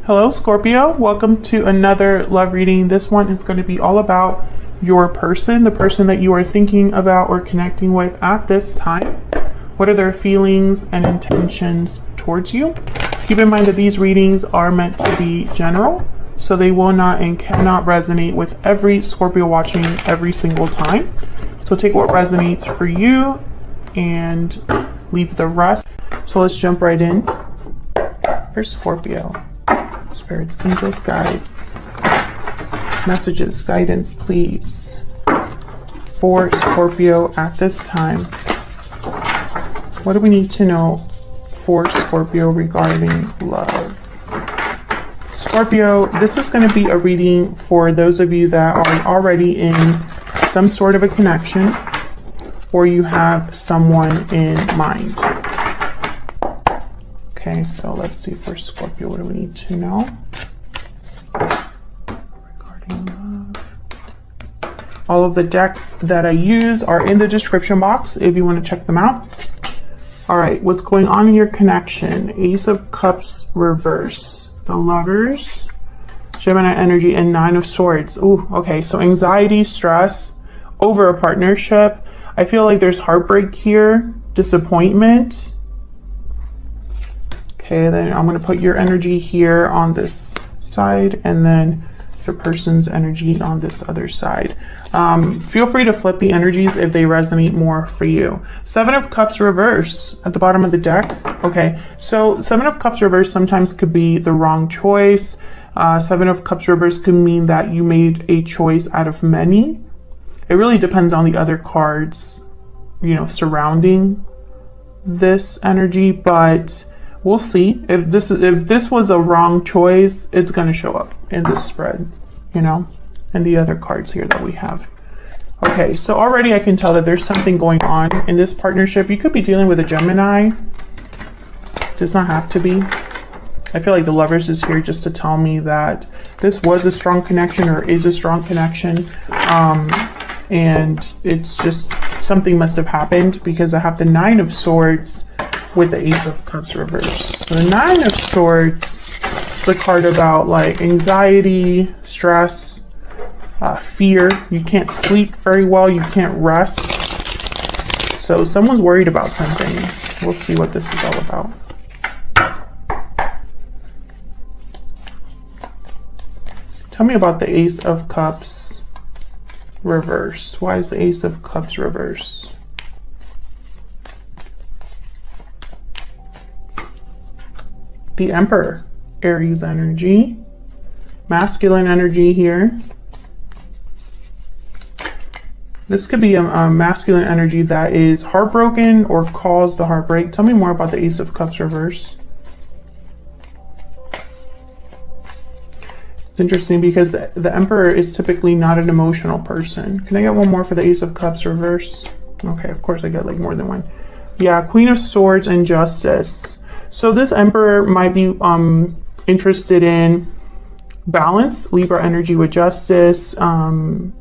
Hello, Scorpio. Welcome to another love reading. This one is going to be all about your person, the person that you are thinking about or connecting with at this time. What are their feelings and intentions towards you? Keep in mind that these readings are meant to be general, so they will not and cannot resonate with every Scorpio watching every single time. So take what resonates for you and leave the rest. So let's jump right in. For Scorpio, spirits, angels, guides, messages, guidance, please, for Scorpio at this time. What do we need to know for Scorpio regarding love? Scorpio, this is going to be a reading for those of you that are already in some sort of a connection or you have someone in mind. Okay, so let's see for Scorpio, what do we need to know regarding love? All of the decks that I use are in the description box if you want to check them out. All right, what's going on in your connection? Ace of Cups reverse, the Lovers, Gemini energy, and Nine of Swords. Ooh, okay, so anxiety, stress over a partnership. I feel like there's heartbreak here, disappointment. Okay, then I'm going to put your energy here on this side and then the person's energy on this other side. Feel free to flip the energies if they resonate more for you. Seven of Cups reverse at the bottom of the deck. Okay, so Seven of Cups reverse sometimes could be the wrong choice. Seven of Cups reverse could mean that you made a choice out of many. It really depends on the other cards, you know, surrounding this energy, but we'll see. If this was a wrong choice, it's going to show up in this spread, you know, and the other cards here that we have. Okay, so already I can tell that there's something going on in this partnership. You could be dealing with a Gemini. Does not have to be. I feel like the Lovers is here just to tell me that this was a strong connection or is a strong connection. And it's just something must have happened because I have the Nine of Swords with the Ace of Cups reverse. So the Nine of Swords is a card about like anxiety, stress, fear. You can't sleep very well. You can't rest. So someone's worried about something. We'll see what this is all about. Tell me about the Ace of Cups reverse. Why is the Ace of Cups reverse? The Emperor, Aries energy, masculine energy here. This could be a masculine energy that is heartbroken or caused the heartbreak. Tell me more about the Ace of Cups reverse. It's interesting because the Emperor is typically not an emotional person. Can I get one more for the Ace of Cups reverse? Okay, of course I get like more than one. Yeah, Queen of Swords and Justice. So this Emperor might be interested in balance, Libra energy with Justice,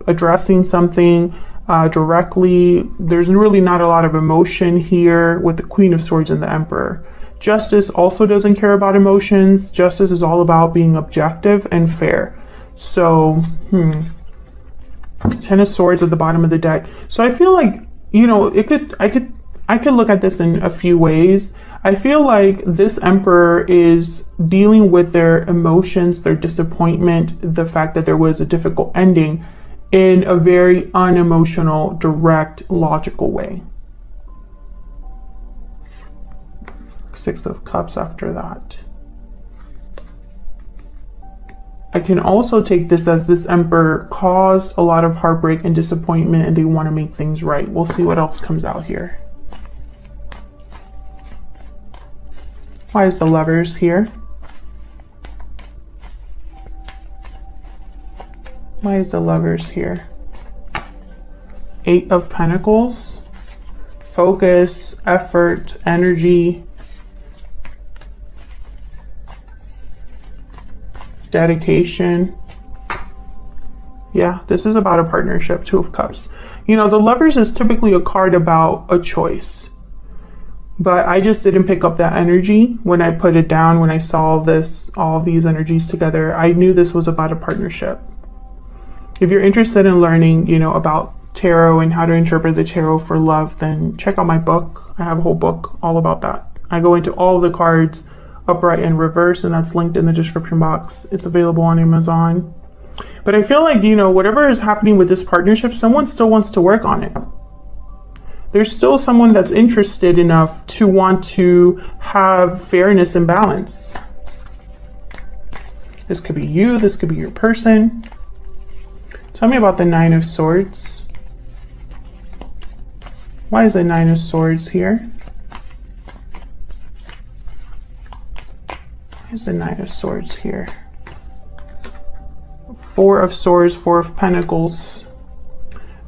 addressing something directly. There's really not a lot of emotion here with the Queen of Swords and the Emperor. Justice also doesn't care about emotions. Justice is all about being objective and fair. So, Ten of Swords at the bottom of the deck. So I feel like, you know, I could look at this in a few ways. I feel like this Emperor is dealing with their emotions, their disappointment, the fact that there was a difficult ending in a very unemotional, direct, logical way. Six of Cups after that. I can also take this as this Emperor caused a lot of heartbreak and disappointment and they want to make things right. We'll see what else comes out here. Why is the Lovers here? Why is the Lovers here? Eight of Pentacles. Focus, effort, energy, dedication. Yeah, this is about a partnership. Two of Cups. You know, the Lovers is typically a card about a choice. But I just didn't pick up that energy when I put it down. When I saw this, all of these energies together, I knew this was about a partnership. If you're interested in learning, you know, about tarot and how to interpret the tarot for love, then check out my book. I have a whole book all about that. I go into all of the cards, upright and reverse, and that's linked in the description box. It's available on Amazon. But I feel like, you know, whatever is happening with this partnership, someone still wants to work on it. There's still someone that's interested enough to want to have fairness and balance. This could be you, this could be your person. Tell me about the Nine of Swords. Why is the Nine of Swords here? Why is the Nine of Swords here? Four of Swords, Four of Pentacles.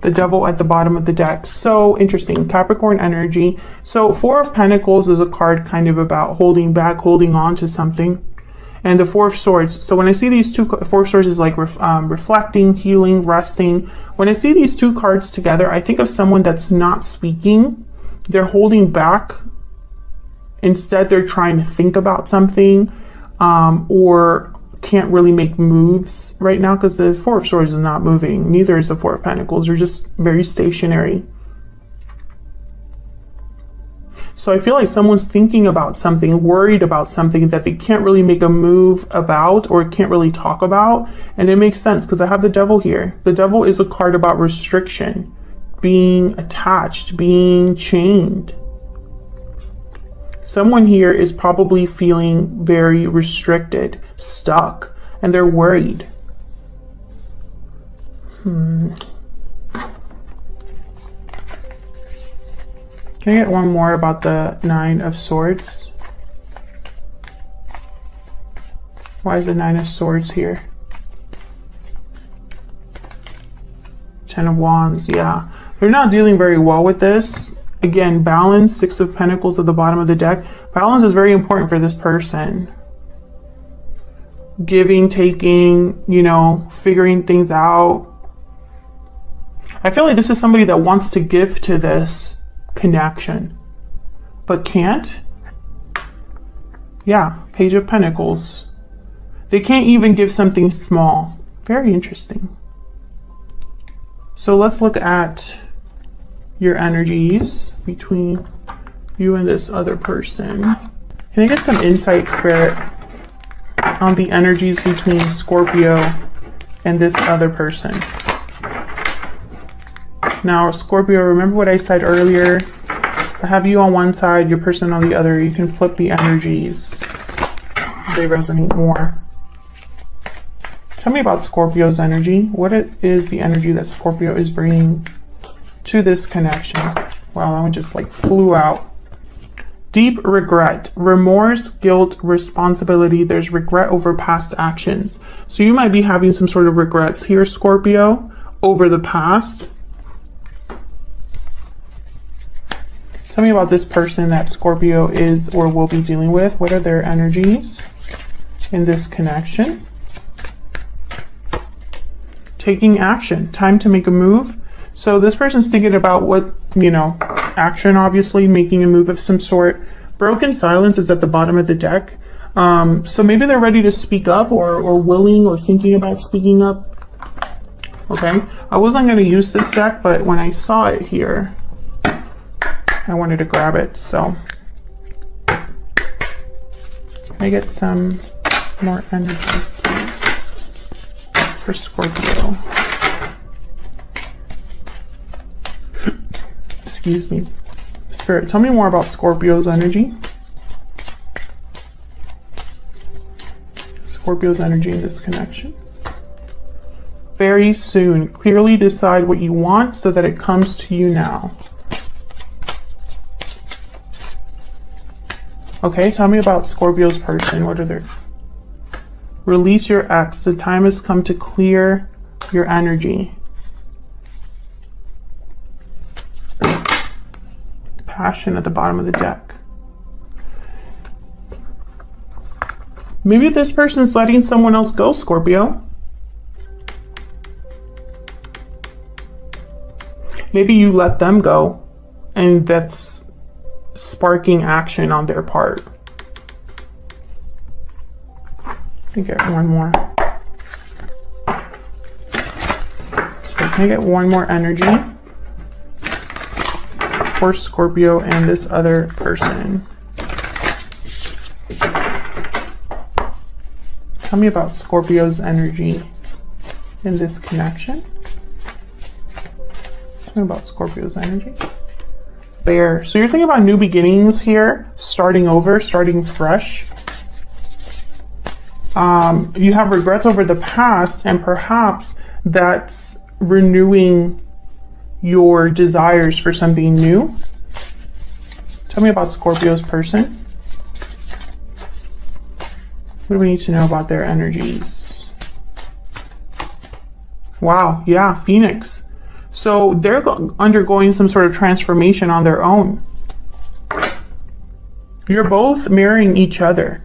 The Devil at the bottom of the deck. So interesting. Capricorn energy. So Four of Pentacles is a card kind of about holding back, holding on to something. And the Four of Swords. So when I see these two, Four of Swords is like reflecting, healing, resting. When I see these two cards together, I think of someone that's not speaking. They're holding back. Instead, they're trying to think about something, or can't really make moves right now because the Four of Swords is not moving. Neither is the Four of Pentacles. They're just very stationary. So I feel like someone's thinking about something, worried about something that they can't really make a move about or can't really talk about. And it makes sense because I have the Devil here. The Devil is a card about restriction, being attached, being chained. Someone here is probably feeling very restricted, stuck, and they're worried. Can I get one more about the Nine of Swords? Why is the Nine of Swords here? Ten of Wands, yeah. They're not dealing very well with this. Again, balance, Six of Pentacles at the bottom of the deck. Balance is very important for this person. Giving, taking, you know, figuring things out. I feel like this is somebody that wants to give to this connection, but can't. Yeah, Page of Pentacles. They can't even give something small. Very interesting. So let's look at your energies between you and this other person. Can I get some insight, Spirit, on the energies between Scorpio and this other person? Now, Scorpio, remember what I said earlier? I have you on one side, your person on the other. You can flip the energies. They resonate more. Tell me about Scorpio's energy. What is the energy that Scorpio is bringing to this connection? Wow, that one just like flew out. Deep regret, remorse, guilt, responsibility. There's regret over past actions. So you might be having some sort of regrets here, Scorpio, over the past. Tell me about this person that Scorpio is or will be dealing with. What are their energies in this connection? Taking action, time to make a move. So this person's thinking about what, you know, action, obviously, making a move of some sort. Broken silence is at the bottom of the deck. So maybe they're ready to speak up or willing or thinking about speaking up. Okay, I wasn't going to use this deck, but when I saw it here, I wanted to grab it. So can I get some more energies, please, for Scorpio? Excuse me. Spirit, tell me more about Scorpio's energy. Scorpio's energy in this connection. Very soon. Clearly decide what you want so that it comes to you now. Okay, tell me about Scorpio's person. What are their... Release your ex. The time has come to clear your energy. Passion at the bottom of the deck. Maybe this person's letting someone else go, Scorpio. Maybe you let them go, and that's sparking action on their part. Let me get one more. So can I get one more energy for Scorpio and this other person? Tell me about Scorpio's energy in this connection. Tell me about Scorpio's energy. Bear. So you're thinking about new beginnings here, starting over, starting fresh. You have regrets over the past, and perhaps that's renewing your desires for something new. Tell me about Scorpio's person. What do we need to know about their energies? Wow, yeah, Phoenix. So they're undergoing some sort of transformation on their own. You're both mirroring each other.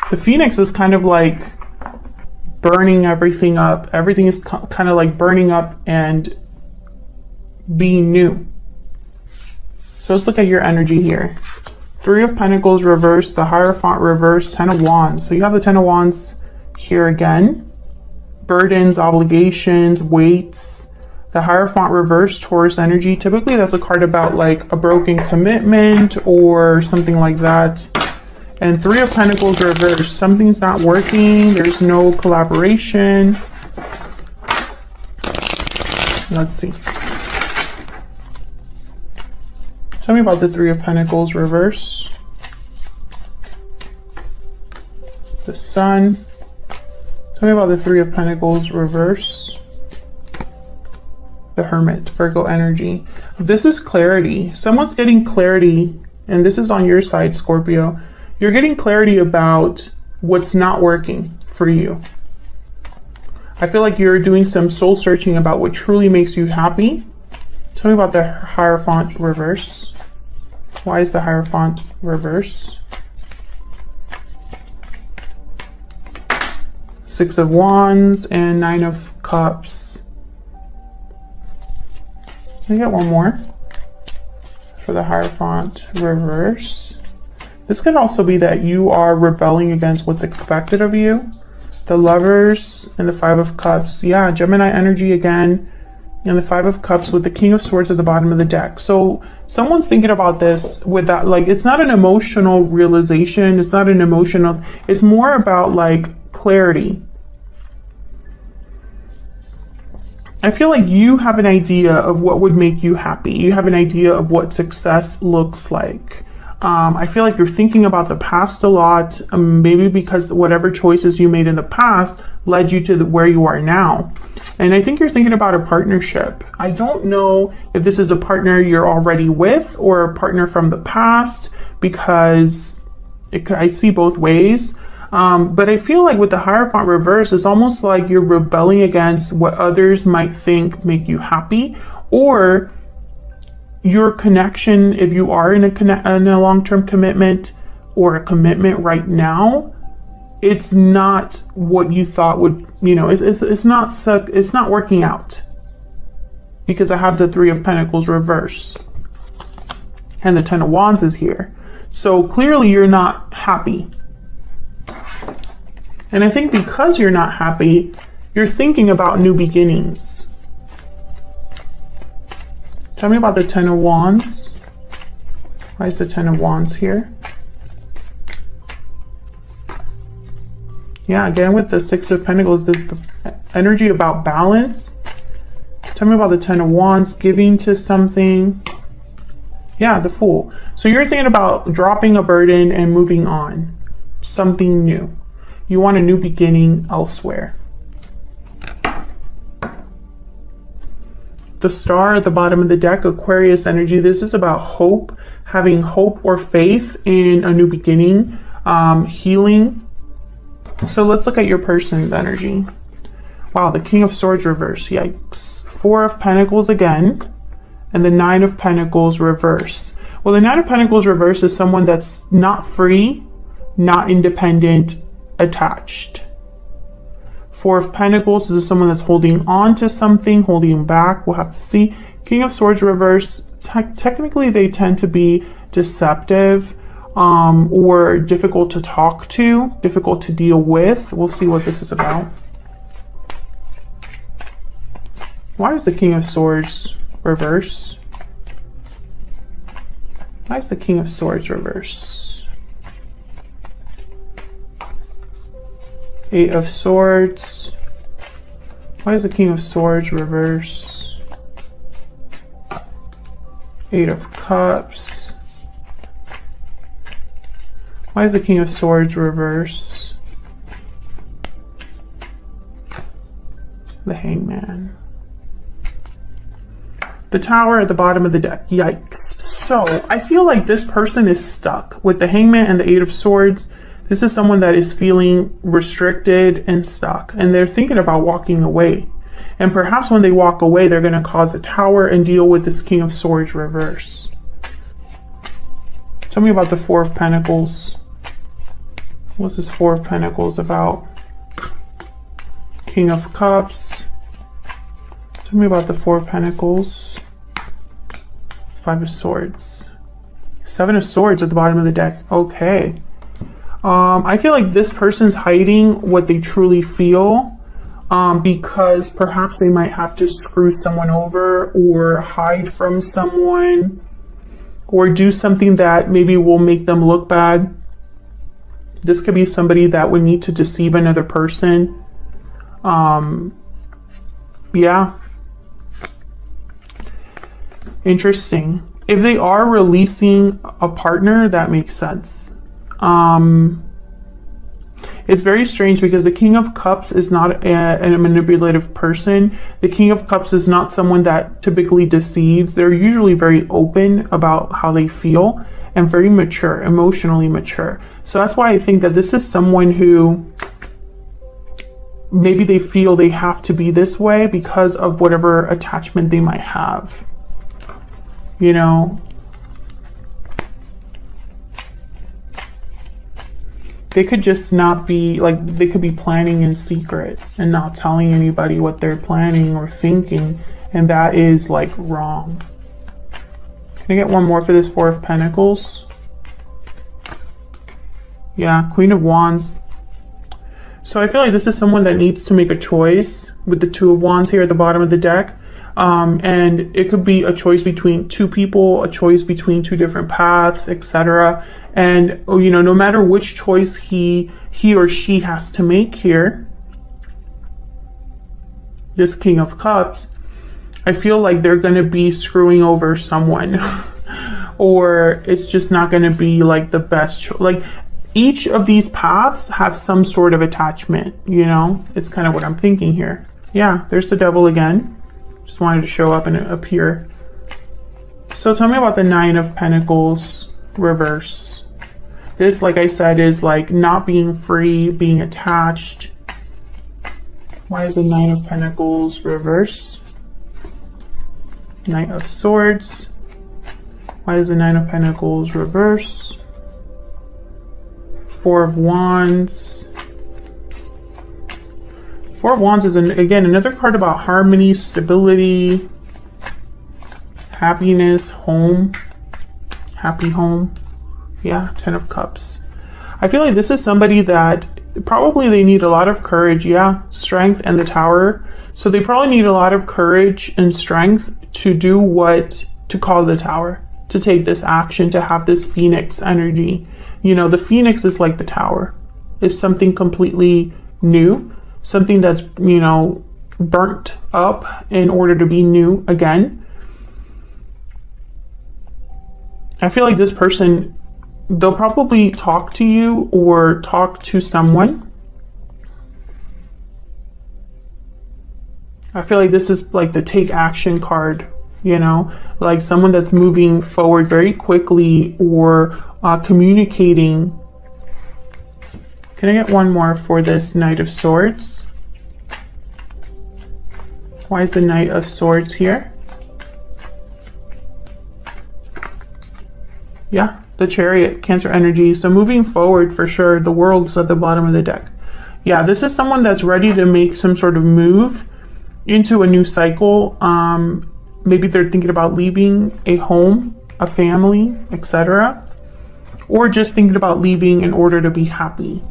The Phoenix is kind of like burning everything up. Everything is kind of like burning up and being new. So let's look at your energy here. 3 of Pentacles reversed, the Hierophant reversed, 10 of Wands. So you have the 10 of Wands here again. Burdens, obligations, weights. The Hierophant reversed, Taurus energy. Typically that's a card about like a broken commitment or something like that. And 3 of Pentacles reversed. Something's not working. There's no collaboration. Let's see. Tell me about the 3 of Pentacles reverse. The Sun. Tell me about the 3 of Pentacles reverse. The Hermit, Virgo energy. This is clarity. Someone's getting clarity, and this is on your side, Scorpio. You're getting clarity about what's not working for you. I feel like you're doing some soul searching about what truly makes you happy. Tell me about the Hierophant reverse. Why is the Hierophant reverse? 6 of Wands and 9 of Cups. Can I get one more for the Hierophant reverse? This could also be that you are rebelling against what's expected of you. The Lovers and the 5 of Cups. Yeah, Gemini energy again. And the 5 of Cups with the King of Swords at the bottom of the deck. So someone's thinking about this with that, like, it's not an emotional realization. It's not an emotional, it's more about like clarity. I feel like you have an idea of what would make you happy. You have an idea of what success looks like. I feel like you're thinking about the past a lot, maybe because whatever choices you made in the past led you to where you are now. And I think you're thinking about a partnership. I don't know if this is a partner you're already with or a partner from the past, because I see both ways. But I feel like with the Hierophant reverse, it's almost like you're rebelling against what others might think make you happy, or your connection, if you are in a long-term commitment or a commitment right now, it's not what you thought would, you know, it's not working out, because I have the 3 of Pentacles reverse and the 10 of Wands is here. So clearly you're not happy. And I think because you're not happy, you're thinking about new beginnings. Tell me about the 10 of Wands. Why is the 10 of Wands here? Yeah, again with the 6 of Pentacles, this is the energy about balance. Tell me about the 10 of Wands, giving to something. Yeah, the Fool. So you're thinking about dropping a burden and moving on. Something new. You want a new beginning elsewhere. The Star at the bottom of the deck, Aquarius energy. This is about hope, having hope or faith in a new beginning, healing. So let's look at your person's energy. Wow, the King of Swords reverse. Yikes. 4 of Pentacles again, and the 9 of Pentacles reverse. Well, the 9 of Pentacles reverse is someone that's not free, not independent, attached. Four of Pentacles, this is someone that's holding on to something, holding back. We'll have to see. King of Swords reverse, technically they tend to be deceptive or difficult to talk to, difficult to deal with. We'll see what this is about. Why is the King of Swords reverse? Why is the King of Swords reverse? Eight of Swords. Why is the King of Swords reverse? Eight of Cups. Why is the King of Swords reverse? The Hangman. The Tower at the bottom of the deck. Yikes. So I feel like this person is stuck with the Hangman and the Eight of Swords. This is someone that is feeling restricted and stuck, and they're thinking about walking away. And perhaps when they walk away, they're going to cause a Tower and deal with this King of Swords reverse. Tell me about the Four of Pentacles. What's this Four of Pentacles about? King of Cups. Tell me about the Four of Pentacles. Five of Swords. Seven of Swords at the bottom of the deck. Okay. I feel like this person's hiding what they truly feel because perhaps they might have to screw someone over or hide from someone or do something that maybe will make them look bad. This could be somebody that would need to deceive another person. Yeah. Interesting. If they are releasing a partner, that makes sense. It's very strange because the King of Cups is not a manipulative person. The King of Cups is not someone that typically deceives. They're usually very open about how they feel and very mature, emotionally mature. So that's why I think that this is someone who maybe they feel they have to be this way because of whatever attachment they might have. You know, they could just not be, like, they could be planning in secret and not telling anybody what they're planning or thinking, and that is, like, wrong. Can I get one more for this Four of Pentacles? Yeah, Queen of Wands. So I feel like this is someone that needs to make a choice with the Two of Wands here at the bottom of the deck. And it could be a choice between two people, a choice between two different paths, etc. And, you know, no matter which choice he or she has to make here, this King of Cups, I feel like they're going to be screwing over someone or it's just not going to be like the best. Like each of these paths have some sort of attachment, you know, it's kind of what I'm thinking here. Yeah, there's the Devil again. Just wanted to show up and appear. So tell me about the Nine of Pentacles reverse. This, like I said, is like not being free, being attached. Why is the Nine of Pentacles reverse? Knight of Swords. Why is the Nine of Pentacles reverse? Four of Wands. Four of Wands is, again, another card about harmony, stability, happiness, home, happy home. Yeah, Ten of Cups. I feel like this is somebody that probably they need a lot of courage. Yeah, strength and the Tower. So they probably need a lot of courage and strength to do to call the Tower, to take this action, to have this Phoenix energy. You know, the Phoenix is like the Tower. It's something completely new. Something that's, you know, burnt up in order to be new again. I feel like this person, they'll probably talk to you or talk to someone. I feel like this is like the take action card, you know, like someone that's moving forward very quickly or communicating. Can I get one more for this Knight of Swords? Why is the Knight of Swords here? Yeah, the Chariot, Cancer energy. So moving forward for sure, the World's at the bottom of the deck. Yeah, this is someone that's ready to make some sort of move into a new cycle. Maybe they're thinking about leaving a home, a family, etc. Or just thinking about leaving in order to be happy.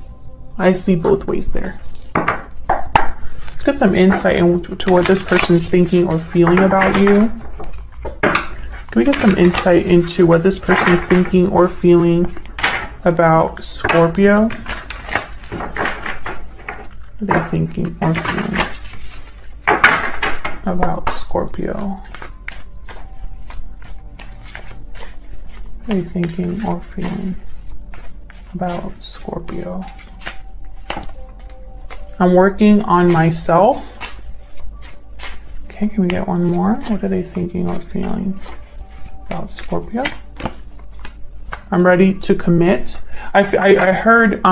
I see both ways there. Let's get some insight into what this person's thinking or feeling about you. Can we get some insight into what this person's thinking or feeling about Scorpio? What are they thinking or feeling about Scorpio? What are they thinking or feeling about Scorpio? I'm working on myself. Okay, can we get one more? What are they thinking or feeling about Scorpio? I'm ready to commit. I heard,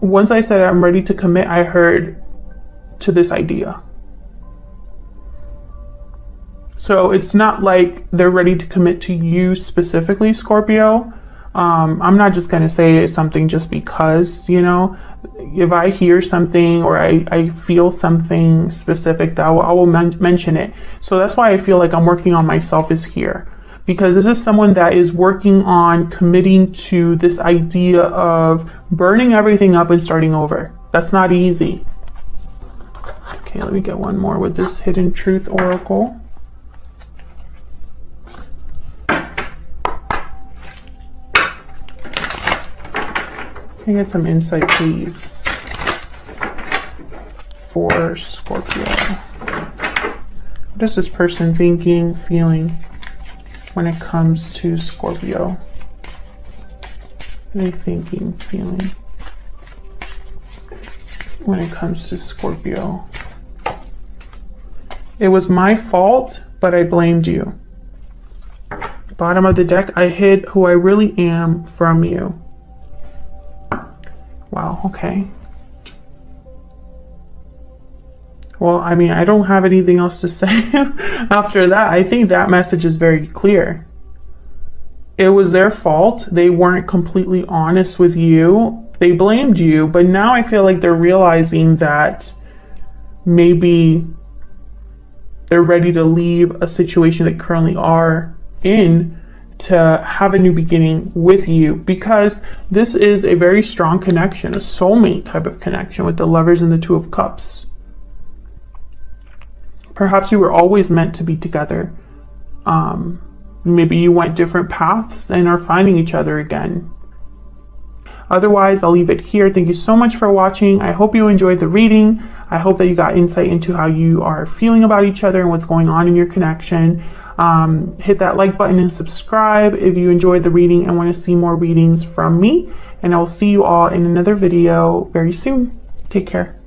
once I said I'm ready to commit, I heard to this idea. So it's not like they're ready to commit to you specifically, Scorpio. I'm not just going to say something just because, you know, if I hear something or I feel something specific, that I will mention it. So that's why I feel like I'm working on myself is here, because this is someone that is working on committing to this idea of burning everything up and starting over. That's not easy. Okay, let me get one more with this Hidden Truth Oracle. Can I get some insight, please, for Scorpio? What is this person thinking, feeling when it comes to Scorpio? What are they thinking, feeling when it comes to Scorpio? It was my fault, but I blamed you. Bottom of the deck, I hid who I really am from you. Wow, okay. Well, I mean, I don't have anything else to say after that. I think that message is very clear. It was their fault. They weren't completely honest with you. They blamed you, but now I feel like they're realizing that maybe they're ready to leave a situation they currently are in to have a new beginning with you, because this is a very strong connection, a soulmate type of connection with the Lovers and the Two of Cups. Perhaps you were always meant to be together. Maybe you went different paths and are finding each other again. Otherwise, I'll leave it here. Thank you so much for watching. I hope you enjoyed the reading. I hope that you got insight into how you are feeling about each other and what's going on in your connection. Hit that like button and subscribe if you enjoyed the reading and want to see more readings from me. And I will see you all in another video very soon. Take care.